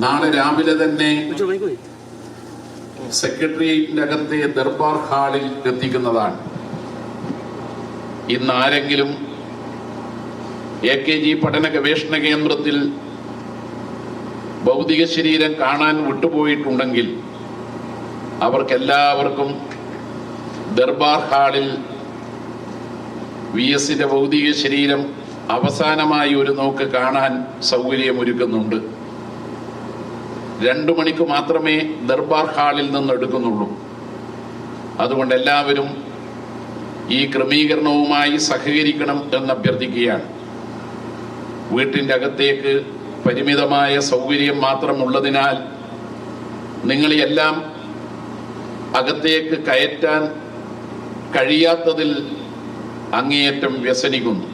നാളെ രാവിലെ തന്നെ സെക്രട്ടേറിയറ്റിന്റെ അകത്തെ ദർബാർ ഹാളിൽ എത്തിക്കുന്നതാണ്. ഇന്ന് ആരെങ്കിലും AKG പഠന ഗവേഷണ കേന്ദ്രത്തിൽ ഭൗതിക ശരീരം കാണാൻ വിട്ടുപോയിട്ടുണ്ടെങ്കിൽ അവർക്കെല്ലാവർക്കും ദർബാർ ഹാളിൽ VSന്റെ ഭൗതിക ശരീരം അവസാനമായി ഒരു നോക്ക് കാണാൻ സൗകര്യമൊരുക്കുന്നുണ്ട്. 2 മണിക്ക് മാത്രമേ ദർബാർ ഹാളിൽ നിന്ന് എടുക്കുന്നുള്ളൂ. അതുകൊണ്ട് എല്ലാവരും ഈ ക്രമീകരണവുമായി സഹകരിക്കണം എന്ന് അഭ്യർത്ഥിക്കുകയാണ്. വീട്ടിൻ്റെ അകത്തേക്ക് പരിമിതമായ സൗകര്യം മാത്രമുള്ളതിനാൽ നിങ്ങളെല്ലാം അകത്തേക്ക് കയറ്റാൻ കഴിയാത്തതിൽ അങ്ങേയറ്റം വ്യസനിക്കുന്നു.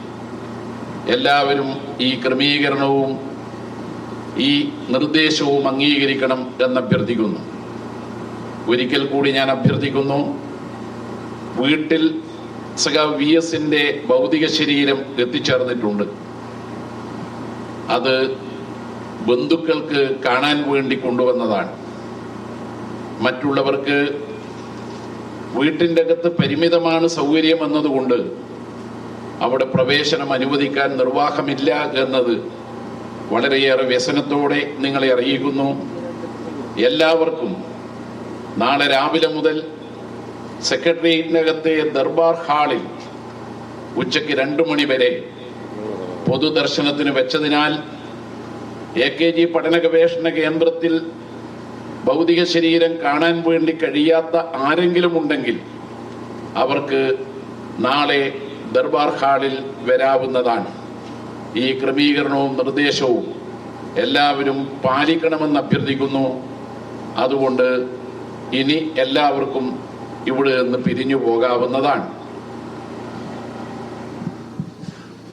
എല്ലാവരും ഈ ക്രമീകരണവും ഈ നിർദ്ദേശവും അംഗീകരിക്കണം എന്ന് അഭ്യർത്ഥിക്കുന്നു. ഒരിക്കൽ കൂടി ഞാൻ അഭ്യർത്ഥിക്കുന്നു, വീട്ടിൽ VSന്റെ ഭൗതിക ശരീരം എത്തിച്ചേർന്നിട്ടുണ്ട്. അത് ബന്ധുക്കൾക്ക് കാണാൻ വേണ്ടി കൊണ്ടുവന്നതാണ്. മറ്റുള്ളവർക്ക് വീട്ടിൻ്റെ അകത്ത് പരിമിതമാണ് സൗകര്യം എന്നതുകൊണ്ട് അവിടെ പ്രവേശനം അനുവദിക്കാൻ നിർവാഹമില്ല എന്നത് വളരെയേറെ വ്യസനത്തോടെ നിങ്ങളെ അറിയിക്കുന്നു. എല്ലാവർക്കും നാളെ രാവിലെ മുതൽ സെക്രട്ടേറിയറ്റിനകത്തെ ദർബാർ ഹാളിൽ ഉച്ചയ്ക്ക് 2 മണി വരെ പൊതുദർശനത്തിന് വെച്ചതിനാൽ AKG പഠന ഗവേഷണ കേന്ദ്രത്തിൽ ഭൗതിക ശരീരം കാണാൻ വേണ്ടി കഴിയാത്ത ആരെങ്കിലും ഉണ്ടെങ്കിൽ അവർക്ക് നാളെ ദർബാർ ഹാളിൽ വരാവുന്നതാണ്. ഈ ക്രമീകരണവും നിർദ്ദേശവും എല്ലാവരും പാലിക്കണമെന്ന് അഭ്യർത്ഥിക്കുന്നു. അതുകൊണ്ട് ഇനി എല്ലാവർക്കും ഇവിടെ നിന്ന് പിരിഞ്ഞു പോകാവുന്നതാണ്.